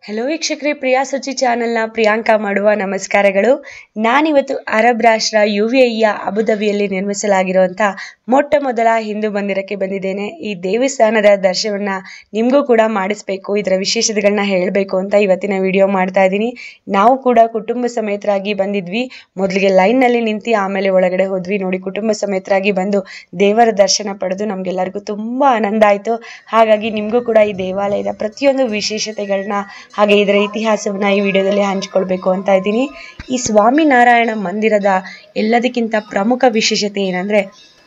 Hello ವೀಕ್ಷಕರೇ, ಪ್ರಿಯಾ ಸುಚಿ ಚಾನೆಲ್ನ ಪ್ರಿಯಾಂಕಾ ಮಾಡುವ ನಮಸ್ಕಾರಗಳು. ನಾನಿವತ್ತು ಅರಬ್ ರಾಷ್ಟ್ರ UAEಯ ಅಬುಧಾಬಿಯಲ್ಲಿ ನಿರ್ಮಿಸಲಾಗಿರುವಂಥ ಮೊಟ್ಟ ಮೊದಲ ಹಿಂದೂ ಮಂದಿರಕ್ಕೆ ಬಂದಿದ್ದೇನೆ. ಈ ದೇವಸ್ಥಾನದ ದರ್ಶನವನ್ನು ನಿಮಗೂ ಕೂಡ ಮಾಡಿಸ್ಬೇಕು, ಇದರ ವಿಶೇಷತೆಗಳನ್ನ ಹೇಳಬೇಕು ಅಂತ ಇವತ್ತಿನ ವಿಡಿಯೋ ಮಾಡ್ತಾ ಇದ್ದೀನಿ. ನಾವು ಕೂಡ ಕುಟುಂಬ ಸಮೇತರಾಗಿ ಬಂದಿದ್ವಿ. ಮೊದಲಿಗೆ ಲೈನ್ನಲ್ಲಿ ನಿಂತು ಆಮೇಲೆ ಒಳಗಡೆ ಹೋದ್ವಿ. ನೋಡಿ, ಕುಟುಂಬ ಸಮೇತರಾಗಿ ಬಂದು ದೇವರ ದರ್ಶನ ಪಡೆದು ನಮಗೆಲ್ಲರಿಗೂ ತುಂಬ ಆನಂದ ಆಯಿತು. ಹಾಗಾಗಿ ನಿಮಗೂ ಕೂಡ ಈ ದೇವಾಲಯದ ಪ್ರತಿಯೊಂದು ವಿಶೇಷತೆಗಳನ್ನ ಹಾಗೆ ಇದರ ಇತಿಹಾಸವನ್ನ ಈ ವಿಡಿಯೋದಲ್ಲಿ ಹಂಚಿಕೊಳ್ಬೇಕು ಅಂತ ಇದ್ದೀನಿ. ಈ ಸ್ವಾಮಿನಾರಾಯಣ ಮಂದಿರದ ಎಲ್ಲದಕ್ಕಿಂತ ಪ್ರಮುಖ ವಿಶೇಷತೆ ಏನಂದ್ರೆ,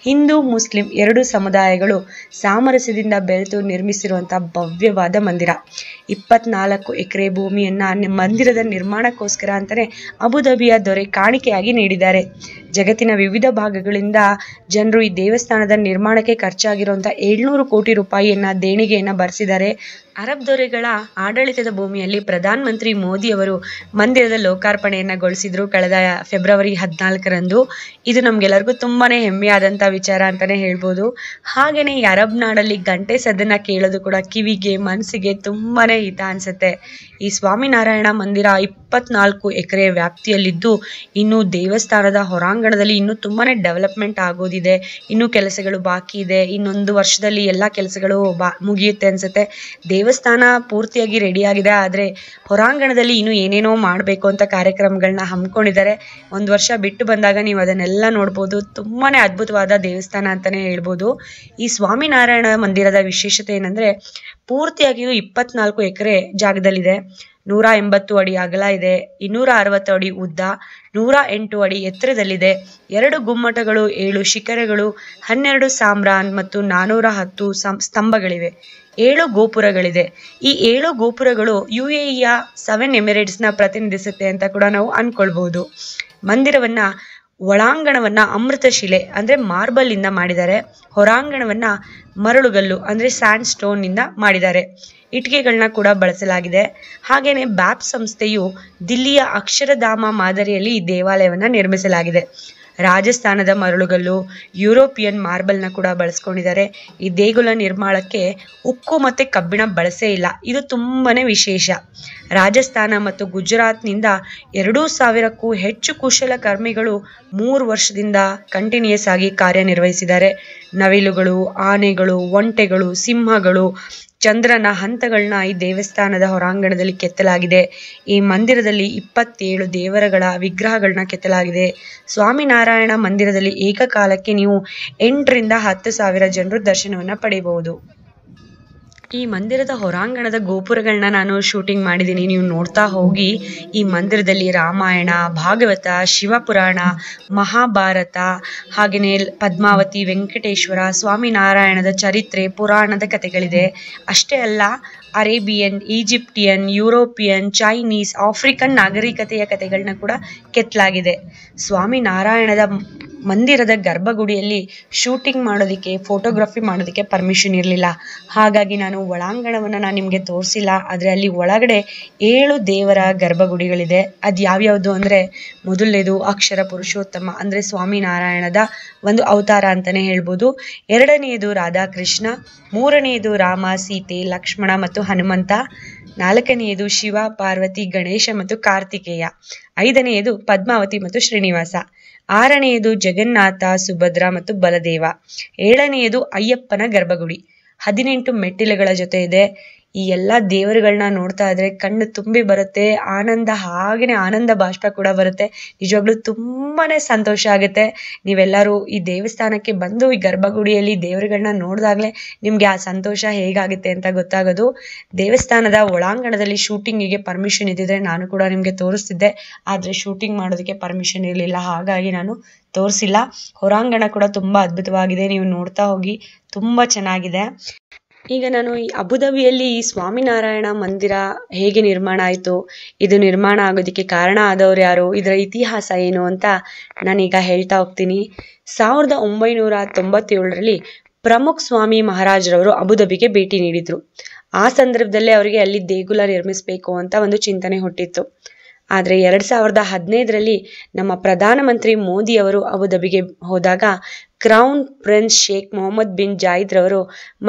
ಹಿಂದೂ ಮುಸ್ಲಿಂ ಎರಡು ಸಮುದಾಯಗಳು ಸಾಮರಸ್ಯದಿಂದ ಬೆರೆತು ನಿರ್ಮಿಸಿರುವಂಥ ಭವ್ಯವಾದ ಮಂದಿರ. 24 ಎಕರೆ ಭೂಮಿಯನ್ನ ಮಂದಿರದ ನಿರ್ಮಾಣಕ್ಕೋಸ್ಕರ ಅಂತಾನೆ ಅಬುಧಾಬಿಯ ದೊರೆ ಕಾಣಿಕೆಯಾಗಿ ನೀಡಿದ್ದಾರೆ. ಜಗತ್ತಿನ ವಿವಿಧ ಭಾಗಗಳಿಂದ ಜನರು ಈ ದೇವಸ್ಥಾನದ ನಿರ್ಮಾಣಕ್ಕೆ ಖರ್ಚಾಗಿರುವಂಥ 700 ಕೋಟಿ ರೂಪಾಯಿಯನ್ನ ದೇಣಿಗೆಯನ್ನ ಬರೆಸಿದ್ದಾರೆ. ಅರಬ್ ದೊರೆಗಳ ಆಡಳಿತದ ಭೂಮಿಯಲ್ಲಿ ಪ್ರಧಾನ ಮಂತ್ರಿ ಮೋದಿ ಅವರು ಮಂದಿರದ ಲೋಕಾರ್ಪಣೆಯನ್ನಗೊಳಿಸಿದ್ರು ಕಳೆದ ಫೆಬ್ರವರಿ 14ರಂದು. ಇದು ನಮ್ಗೆಲ್ಲರಿಗೂ ತುಂಬಾನೇ ಹೆಮ್ಮೆಯಾದಂಥ ವಿಚಾರ ಅಂತಾನೆ ಹೇಳ್ಬೋದು. ಹಾಗೇನೆ ಈ ಅರಬ್ ನಾಡಲ್ಲಿ ಗಂಟೆ ಸದ್ದನ್ನ ಕೇಳೋದು ಕೂಡ ಕಿವಿಗೆ ಮನಸ್ಸಿಗೆ ತುಂಬಾನೇ ಹಿತ ಅನ್ಸುತ್ತೆ. ಈ ಸ್ವಾಮಿನಾರಾಯಣ ಮಂದಿರ 24 ಎಕರೆ ವ್ಯಾಪ್ತಿಯಲ್ಲಿದ್ದು, ಇನ್ನು ದೇವಸ್ಥಾನದ ಹೊರಾಂಗಣದಲ್ಲಿ ಇನ್ನೂ ತುಂಬಾನೇ ಡೆವಲಪ್ಮೆಂಟ್ ಆಗೋದಿದೆ. ಇನ್ನೂ ಕೆಲಸಗಳು ಬಾಕಿ ಇದೆ. ಇನ್ನೊಂದು ವರ್ಷದಲ್ಲಿ ಎಲ್ಲ ಕೆಲಸಗಳು ಮುಗಿಯುತ್ತೆ ಅನ್ಸುತ್ತೆ. ದೇವಸ್ಥಾನ ಪೂರ್ತಿಯಾಗಿ ರೆಡಿ ಆಗಿದೆ, ಆದರೆ ಹೊರಾಂಗಣದಲ್ಲಿ ಇನ್ನೂ ಏನೇನೋ ಮಾಡಬೇಕು ಅಂತ ಕಾರ್ಯಕ್ರಮಗಳನ್ನ ಹಮ್ಮಿಕೊಂಡಿದ್ದಾರೆ. ಒಂದು ವರ್ಷ ಬಿಟ್ಟು ಬಂದಾಗ ನೀವು ಅದನ್ನೆಲ್ಲ ನೋಡ್ಬೋದು. ತುಂಬಾನೇ ಅದ್ಭುತವಾದ ದೇವಸ್ಥಾನ ಅಂತಾನೆ ಹೇಳ್ಬೋದು. ಈ ಸ್ವಾಮಿನಾರಾಯಣ ಮಂದಿರದ ವಿಶೇಷತೆ ಏನಂದ್ರೆ, ಪೂರ್ತಿಯಾಗಿಯೂ 24 ಎಕರೆ ಜಾಗದಲ್ಲಿದೆ. 180 ಅಡಿ ಅಗಲ ಇದೆ, 260 ಅಡಿ ಉದ್ದ, 108 ಅಡಿ ಎತ್ತರದಲ್ಲಿದೆ. 2 ಗುಮ್ಮಟಗಳು, 7 ಶಿಖರಗಳು, 12 ಸಾಮ್ರಾನ್ ಮತ್ತು 410 ಸ್ತಂಭಗಳಿವೆ. 7 ಗೋಪುರಗಳಿದೆ. ಈ 7 ಗೋಪುರಗಳು UAEಯ 7 ಎಮಿರೇಟ್ಸ್ನ ಪ್ರತಿನಿಧಿಸುತ್ತೆ ಅಂತ ಕೂಡ ನಾವು ಅನ್ಕೊಳ್ಬಹುದು. ಮಂದಿರವನ್ನ ಒಳಾಂಗಣವನ್ನ ಅಮೃತಶಿಲೆ ಅಂದ್ರೆ ಮಾರ್ಬಲ್ ಇಂದ ಮಾಡಿದ್ದಾರೆ. ಹೊರಾಂಗಣವನ್ನ ಮರಳುಗಲ್ಲು ಅಂದ್ರೆ ಸ್ಯಾಂಡ್ ಸ್ಟೋನ್ ಇಂದ ಮಾಡಿದ್ದಾರೆ. ಇಟ್ಟಿಗೆಗಳನ್ನ ಕೂಡ ಬಳಸಲಾಗಿದೆ. ಹಾಗೇನೆ ಬ್ಯಾಪ್ ಸಂಸ್ಥೆಯು ದಿಲ್ಲಿಯ ಅಕ್ಷರಧಾಮ ಮಾದರಿಯಲ್ಲಿ ಈ ದೇವಾಲಯವನ್ನ ನಿರ್ಮಿಸಲಾಗಿದೆ. ರಾಜಸ್ಥಾನದ ಮರಳುಗಲ್ಲು, ಯುರೋಪಿಯನ್ ಮಾರ್ಬಲ್ನ ಕೂಡ ಬಳಸ್ಕೊಂಡಿದ್ದಾರೆ. ಈ ದೇಗುಲ ನಿರ್ಮಾಣಕ್ಕೆ ಉಕ್ಕು ಮತ್ತೆ ಕಬ್ಬಿಣ ಬಳಸೇ ಇಲ್ಲ. ಇದು ತುಂಬಾನೇ ವಿಶೇಷ. ರಾಜಸ್ಥಾನ ಮತ್ತು ಗುಜರಾತ್ನಿಂದ 2000ಕ್ಕೂ ಹೆಚ್ಚು ಕುಶಲಕರ್ಮಿಗಳು 3 ವರ್ಷದಿಂದ ಕಂಟಿನ್ಯೂಸ್ ಆಗಿ ಕಾರ್ಯನಿರ್ವಹಿಸಿದ್ದಾರೆ. ನವಿಲುಗಳು, ಆನೆಗಳು, ಒಂಟೆಗಳು, ಸಿಂಹಗಳು, ಚಂದ್ರನ ಹಂತಗಳನ್ನ ಈ ದೇವಸ್ಥಾನದ ಹೊರಾಂಗಣದಲ್ಲಿ ಕೆತ್ತಲಾಗಿದೆ. ಈ ಮಂದಿರದಲ್ಲಿ 27 ದೇವರುಗಳ ವಿಗ್ರಹಗಳನ್ನ ಕೆತ್ತಲಾಗಿದೆ. ಸ್ವಾಮಿನಾರಾಯಣ ಮಂದಿರದಲ್ಲಿ ಏಕಕಾಲಕ್ಕೆ ನೀವು 8 ರಿಂದ 10,000 ಜನರು ದರ್ಶನವನ್ನ ಪಡೆಯಬಹುದು. ಈ ಮಂದಿರದ ಹೊರಾಂಗಣದ ಗೋಪುರಗಳನ್ನ ನಾನು ಶೂಟಿಂಗ್ ಮಾಡಿದ್ದೀನಿ, ನೀವು ನೋಡ್ತಾ ಹೋಗಿ. ಈ ಮಂದಿರದಲ್ಲಿ ರಾಮಾಯಣ, ಭಾಗವತ, ಶಿವಪುರಾಣ, ಮಹಾಭಾರತ, ಹಾಗೆಯೇ ಪದ್ಮಾವತಿ, ವೆಂಕಟೇಶ್ವರ, ಸ್ವಾಮಿನಾರಾಯಣದ ಚರಿತ್ರೆ, ಪುರಾಣದ ಕಥೆಗಳಿದೆ. ಅಷ್ಟೇ ಅಲ್ಲ, Arabian, Egyptian, European, Chinese, African ನಾಗರಿಕತೆಯ ಕಥೆಗಳನ್ನ ಕೂಡ ಕೆತ್ತಲಾಗಿದೆ. ಸ್ವಾಮಿನಾರಾಯಣದ ಮಂದಿರದ ಗರ್ಭಗುಡಿಯಲ್ಲಿ ಶೂಟಿಂಗ್ ಮಾಡೋದಕ್ಕೆ, ಫೋಟೋಗ್ರಫಿ ಮಾಡೋದಕ್ಕೆ ಪರ್ಮಿಷನ್ ಇರಲಿಲ್ಲ. ಹಾಗಾಗಿ ನಾನು ಒಳಾಂಗಣವನ್ನು ನಾನು ನಿಮಗೆ ತೋರಿಸಿಲ್ಲ. ಆದರೆ ಅಲ್ಲಿ ಒಳಗಡೆ 7 ದೇವರ ಗರ್ಭಗುಡಿಗಳಿದೆ. ಅದು ಯಾವ್ಯಾವುದು ಅಂದರೆ, ಮೊದಲನೇದು ಅಕ್ಷರ ಪುರುಷೋತ್ತಮ ಅಂದರೆ ಸ್ವಾಮಿನಾರಾಯಣದ ಒಂದು ಅವತಾರ ಅಂತಲೇ ಹೇಳ್ಬೋದು. 2ನೇದು ರಾಧಾಕೃಷ್ಣ, 3ನೇದು ರಾಮ, ಸೀತೆ, ಲಕ್ಷ್ಮಣ ಮತ್ತು ಹನುಮಂತ, 4ನೇದು ಶಿವ, ಪಾರ್ವತಿ, ಗಣೇಶ ಮತ್ತು ಕಾರ್ತಿಕೇಯ, 5ನೇದು ಪದ್ಮಾವತಿ ಮತ್ತು ಶ್ರೀನಿವಾಸ, 6ನೇದು ಜಗನ್ನಾಥ, ಸುಭದ್ರ ಮತ್ತು ಬಲದೇವ, 7ನೇದು ಅಯ್ಯಪ್ಪನ ಗರ್ಭಗುಡಿ. 18 ಮೆಟ್ಟಿಲುಗಳ ಜೊತೆ ಇದೆ. ಈ ಎಲ್ಲ ದೇವರುಗಳನ್ನ ನೋಡ್ತಾ ಇದ್ರೆ ಕಣ್ಣು ತುಂಬಿ ಬರುತ್ತೆ. ಹಾಗೇನೆ ಆನಂದ ಬಾಷ್ಪ ಕೂಡ ಬರುತ್ತೆ. ನಿಜವಾಗ್ಲೂ ತುಂಬಾನೇ ಸಂತೋಷ ಆಗುತ್ತೆ. ನೀವೆಲ್ಲರೂ ಈ ದೇವಸ್ಥಾನಕ್ಕೆ ಬಂದು ಈ ಗರ್ಭಗುಡಿಯಲ್ಲಿ ದೇವರುಗಳನ್ನ ನೋಡಿದಾಗಲೇ ನಿಮ್ಗೆ ಆ ಸಂತೋಷ ಹೇಗಾಗುತ್ತೆ ಅಂತ ಗೊತ್ತಾಗೋದು. ದೇವಸ್ಥಾನದ ಒಳಾಂಗಣದಲ್ಲಿ ಶೂಟಿಂಗಿಗೆ ಪರ್ಮಿಷನ್ ಇದ್ದಿದ್ರೆ ನಾನು ಕೂಡ ನಿಮ್ಗೆ ತೋರಿಸ್ತಿದ್ದೆ, ಆದ್ರೆ ಶೂಟಿಂಗ್ ಮಾಡೋದಕ್ಕೆ ಪರ್ಮಿಷನ್ ಇರಲಿಲ್ಲ, ಹಾಗಾಗಿ ನಾನು ತೋರಿಸಿಲ್ಲ. ಹೊರಾಂಗಣ ಕೂಡ ತುಂಬಾ ಅದ್ಭುತವಾಗಿದೆ, ನೀವು ನೋಡ್ತಾ ಹೋಗಿ, ತುಂಬಾ ಚೆನ್ನಾಗಿದೆ. ಈಗ ನಾನು ಈ ಅಬುಧಾಬಿಯಲ್ಲಿ ಈ ಸ್ವಾಮಿನಾರಾಯಣ ಮಂದಿರ ಹೇಗೆ ನಿರ್ಮಾಣ ಆಯಿತು, ಇದು ನಿರ್ಮಾಣ ಆಗೋದಕ್ಕೆ ಕಾರಣ ಆದವ್ರು ಯಾರು, ಇದರ ಇತಿಹಾಸ ಏನು ಅಂತ ನಾನೀಗ ಹೇಳ್ತಾ ಹೋಗ್ತೀನಿ. 1997ರಲ್ಲಿ ಪ್ರಮುಖ್ ಸ್ವಾಮಿ ಮಹಾರಾಜ್ರವರು ಅಬುಧಾಬಿಗೆ ಭೇಟಿ ನೀಡಿದ್ರು. ಆ ಸಂದರ್ಭದಲ್ಲೇ ಅವರಿಗೆ ಅಲ್ಲಿ ದೇಗುಲ ನಿರ್ಮಿಸಬೇಕು ಅಂತ ಒಂದು ಚಿಂತನೆ ಹುಟ್ಟಿತ್ತು. ಆದರೆ 2015ರಲ್ಲಿ ನಮ್ಮ ಪ್ರಧಾನಮಂತ್ರಿ ಮೋದಿ ಅವರು ಅಬುಧಾಬಿಗೆ ಹೋದಾಗ crown prince Sheikh Mohammed bin Zayed ರವರು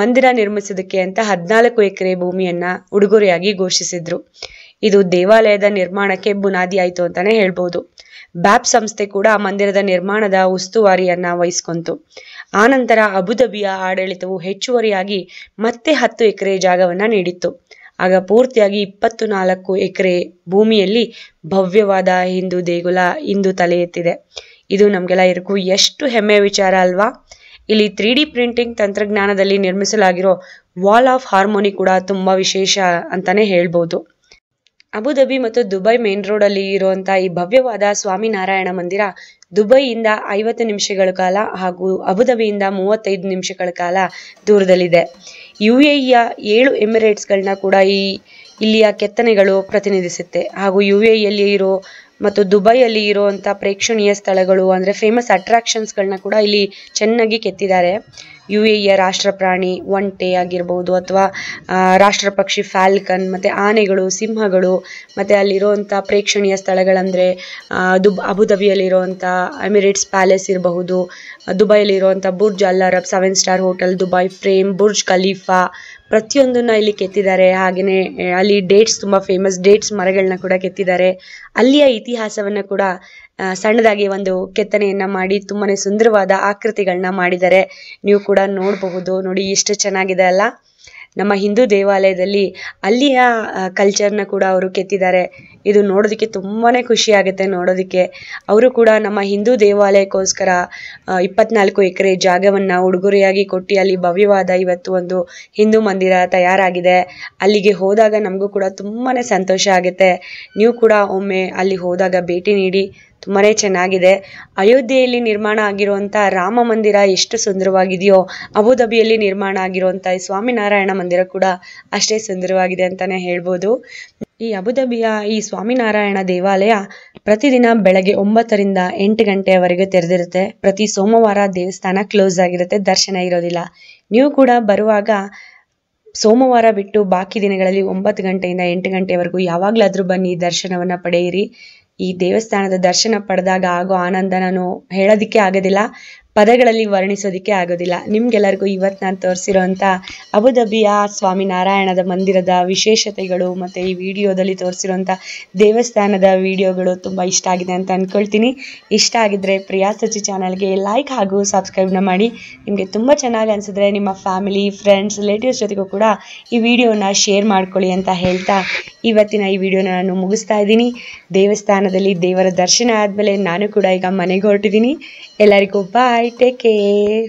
ಮಂದಿರ ನಿರ್ಮಿಸೋದಕ್ಕೆ ಅಂತ 14 ಎಕರೆ ಭೂಮಿಯನ್ನ ಉಡುಗೊರೆಯಾಗಿ ಘೋಷಿಸಿದ್ರು. ಇದು ದೇವಾಲಯದ ನಿರ್ಮಾಣಕ್ಕೆ ಬುನಾದಿ ಆಯಿತು ಅಂತಾನೆ ಹೇಳ್ಬೋದು. ಬ್ಯಾಪ್ ಸಂಸ್ಥೆ ಕೂಡ ಮಂದಿರದ ನಿರ್ಮಾಣದ ಉಸ್ತುವಾರಿಯನ್ನ ವಹಿಸ್ಕೊಂತು. ಆನಂತರ ಅಬುಧಾಬಿಯ ಆಡಳಿತವು ಹೆಚ್ಚುವರಿಯಾಗಿ ಮತ್ತೆ 10 ಎಕರೆ ಜಾಗವನ್ನ ನೀಡಿತ್ತು. ಆಗ ಪೂರ್ತಿಯಾಗಿ 24 ಎಕರೆ ಭೂಮಿಯಲ್ಲಿ ಭವ್ಯವಾದ ಹಿಂದೂ ದೇಗುಲ ಇಂದು ತಲೆ ಎತ್ತಿದೆ. ಇದು ನಮಗೆಲ್ಲ ಇರಕ್ಕೂ ಎಷ್ಟು ಹೆಮ್ಮೆಯ ವಿಚಾರ ಅಲ್ವಾ. ಇಲ್ಲಿ 3D ಪ್ರಿಂಟಿಂಗ್ ತಂತ್ರಜ್ಞಾನದಲ್ಲಿ ನಿರ್ಮಿಸಲಾಗಿರೋ ವಾಲ್ ಆಫ್ ಹಾರ್ಮೋನಿ ಕೂಡ ತುಂಬಾ ವಿಶೇಷ ಅಂತಾನೆ ಹೇಳ್ಬೋದು. ಅಬುಧಾಬಿ ಮತ್ತು ದುಬೈ ಮೇನ್ ರೋಡ್ ಅಲ್ಲಿ ಇರುವಂತಹ ಈ ಭವ್ಯವಾದ ಸ್ವಾಮಿನಾರಾಯಣ ಮಂದಿರ ದುಬೈಯಿಂದ 50 ನಿಮಿಷಗಳ ಕಾಲ ಹಾಗೂ ಅಬುಧಾಬಿಯಿಂದ 35 ನಿಮಿಷಗಳ ಕಾಲ ದೂರದಲ್ಲಿದೆ. UAEಯ 7 ಎಮಿರೇಟ್ಸ್ಗಳನ್ನ ಕೂಡ ಇಲ್ಲಿಯ ಕೆತ್ತನೆಗಳು ಪ್ರತಿನಿಧಿಸುತ್ತೆ. ಹಾಗೂ UAEಯಲ್ಲಿ ಇರೋ ಮತ್ತು ದುಬೈಯಲ್ಲಿ ಇರುವಂಥ ಪ್ರೇಕ್ಷಣೀಯ ಸ್ಥಳಗಳು ಅಂದರೆ ಫೇಮಸ್ ಅಟ್ರಾಕ್ಷನ್ಸ್ಗಳನ್ನ ಕೂಡ ಇಲ್ಲಿ ಚೆನ್ನಾಗಿ ಕೆತ್ತಿದ್ದಾರೆ. UAEಯ ರಾಷ್ಟ್ರ ಪ್ರಾಣಿ ಒಂಟೆ ಆಗಿರ್ಬೋದು, ಅಥವಾ ರಾಷ್ಟ್ರ ಪಕ್ಷಿ ಫ್ಯಾಲ್ಕನ್, ಮತ್ತು ಆನೆಗಳು, ಸಿಂಹಗಳು, ಮತ್ತು ಅಲ್ಲಿರುವಂಥ ಪ್ರೇಕ್ಷಣೀಯ ಸ್ಥಳಗಳಂದರೆ ಅಬುಧಾಬಿಯಲ್ಲಿರುವಂಥ ಎಮಿರೇಟ್ಸ್ ಪ್ಯಾಲೇಸ್ ಇರಬಹುದು, ದುಬೈಯಲ್ಲಿರುವಂಥ Burj Al Arab 7 star hotel, Dubai frame, Burj Khalifa, ಪ್ರತಿಯೊಂದನ್ನ ಇಲ್ಲಿ ಕೆತ್ತಿದ್ದಾರೆ. ಹಾಗೆಯೇ ಅಲ್ಲಿ ಡೇಟ್ಸ್ ತುಂಬ ಫೇಮಸ್ ಡೇಟ್ಸ್ ಮರಗಳನ್ನ ಕೂಡ ಕೆತ್ತಿದ್ದಾರೆ. ಅಲ್ಲಿಯ ಇತಿಹಾಸವನ್ನು ಕೂಡ ಸಣ್ಣದಾಗಿ ಒಂದು ಕೆತ್ತನೆಯನ್ನ ಮಾಡಿ ತುಂಬಾನೇ ಸುಂದರವಾದ ಆಕೃತಿಗಳನ್ನ ಮಾಡಿದ್ದಾರೆ. ನೀವು ಕೂಡ ನೋಡಬಹುದು. ನೋಡಿ ಎಷ್ಟು ಚೆನ್ನಾಗಿದೆ ಅಲ್ಲ. ನಮ್ಮ ಹಿಂದೂ ದೇವಾಲಯದಲ್ಲಿ ಅಲ್ಲಿಯ ಕಲ್ಚರ್ನ ಕೂಡ ಅವರು ಕೆತ್ತಿದ್ದಾರೆ. ಇದು ನೋಡೋದಕ್ಕೆ ತುಂಬಾನೇ ಖುಷಿ ಆಗುತ್ತೆ ನೋಡೋದಕ್ಕೆ. ಅವರು ಕೂಡ ನಮ್ಮ ಹಿಂದೂ ದೇವಾಲಯಕ್ಕೋಸ್ಕರ 24 ಎಕರೆ ಜಾಗವನ್ನ ಉಡುಗೊರೆಯಾಗಿ ಕೊಟ್ಟು ಅಲ್ಲಿ ಭವ್ಯವಾದ ಇವತ್ತು ಒಂದು ಹಿಂದೂ ಮಂದಿರ ತಯಾರಾಗಿದೆ. ಅಲ್ಲಿಗೆ ಹೋದಾಗ ನಮಗೂ ಕೂಡ ತುಂಬಾನೇ ಸಂತೋಷ ಆಗುತ್ತೆ. ನೀವು ಕೂಡ ಒಮ್ಮೆ ಅಲ್ಲಿ ಹೋದಾಗ ಭೇಟಿ ನೀಡಿ. ತುಂಬಾನೇ ಚೆನ್ನಾಗಿದೆ. ಅಯೋಧ್ಯೆಯಲ್ಲಿ ನಿರ್ಮಾಣ ಆಗಿರುವಂಥ ರಾಮ ಮಂದಿರ ಎಷ್ಟು ಸುಂದರವಾಗಿದೆಯೋ ಅಬುಧಾಬಿಯಲ್ಲಿ ನಿರ್ಮಾಣ ಆಗಿರುವಂಥ ಈ ಸ್ವಾಮಿನಾರಾಯಣ ಮಂದಿರ ಕೂಡ ಅಷ್ಟೇ ಸುಂದರವಾಗಿದೆ ಅಂತಾನೆ ಹೇಳ್ಬೋದು. ಈ ಅಬುಧಾಬಿಯ ಈ ಸ್ವಾಮಿನಾರಾಯಣ ದೇವಾಲಯ ಪ್ರತಿದಿನ ಬೆಳಗ್ಗೆ 9ರಿಂದ 8 ಗಂಟೆಯವರೆಗೆ ತೆರೆದಿರುತ್ತೆ. ಪ್ರತಿ ಸೋಮವಾರ ದೇವಸ್ಥಾನ ಕ್ಲೋಸ್ ಆಗಿರುತ್ತೆ, ದರ್ಶನ ಇರೋದಿಲ್ಲ. ನೀವು ಕೂಡ ಬರುವಾಗ ಸೋಮವಾರ ಬಿಟ್ಟು ಬಾಕಿ ದಿನಗಳಲ್ಲಿ 9 ಗಂಟೆಯಿಂದ 8 ಗಂಟೆವರೆಗೂ ಯಾವಾಗಲಾದರೂ ಬನ್ನಿ, ದರ್ಶನವನ್ನ ಪಡೆಯಿರಿ. ಈ ದೇವಸ್ಥಾನದ ದರ್ಶನ ಪಡೆದಾಗ ಆಗೋ ಆನಂದ ನಾನು ಹೇಳೋದಕ್ಕೆ ಆಗೋದಿಲ್ಲ, ಪದಗಳಲ್ಲಿ ವರ್ಣಿಸೋದಕ್ಕೆ ಆಗೋದಿಲ್ಲ. ನಿಮ್ಗೆಲ್ಲರಿಗೂ ಇವತ್ತು ನಾನು ತೋರಿಸಿರೋಂಥ ಅಬುಧಾಬಿಯ ಸ್ವಾಮಿನಾರಾಯಣದ ಮಂದಿರದ ವಿಶೇಷತೆಗಳು ಮತ್ತು ಈ ವಿಡಿಯೋದಲ್ಲಿ ತೋರಿಸಿರೋಂಥ ದೇವಸ್ಥಾನದ ವಿಡಿಯೋಗಳು ತುಂಬ ಇಷ್ಟ ಆಗಿದೆ ಅಂತ ಅಂದ್ಕೊಳ್ತೀನಿ. ಇಷ್ಟ ಆಗಿದ್ರೆ ಪ್ರಿಯಾ ಸಚಿ ಚಾನಲ್ಗೆ ಲೈಕ್ ಹಾಗೂ ಸಬ್ಸ್ಕ್ರೈಬ್ನ ಮಾಡಿ. ನಿಮಗೆ ತುಂಬ ಚೆನ್ನಾಗಿ ಅನಿಸಿದ್ರೆ ನಿಮ್ಮ ಫ್ಯಾಮಿಲಿ, ಫ್ರೆಂಡ್ಸ್, ರಿಲೇಟಿವ್ಸ್ ಜೊತೆಗೂ ಕೂಡ ಈ ವಿಡಿಯೋನ ಶೇರ್ ಮಾಡ್ಕೊಳ್ಳಿ ಅಂತ ಹೇಳ್ತಾ ಇವತ್ತಿನ ಈ ವಿಡಿಯೋನ ನಾನು ಮುಗಿಸ್ತಾ ಇದ್ದೀನಿ. ದೇವಸ್ಥಾನದಲ್ಲಿ ದೇವರ ದರ್ಶನ ಆದಮೇಲೆ ನಾನು ಕೂಡ ಈಗ ಮನೆಗೆ ಹೊರಟಿದ್ದೀನಿ. ಎಲ್ಲರಿಗೂ ಬಾಯ್, ಟೇಕ್ ಕೇರ್.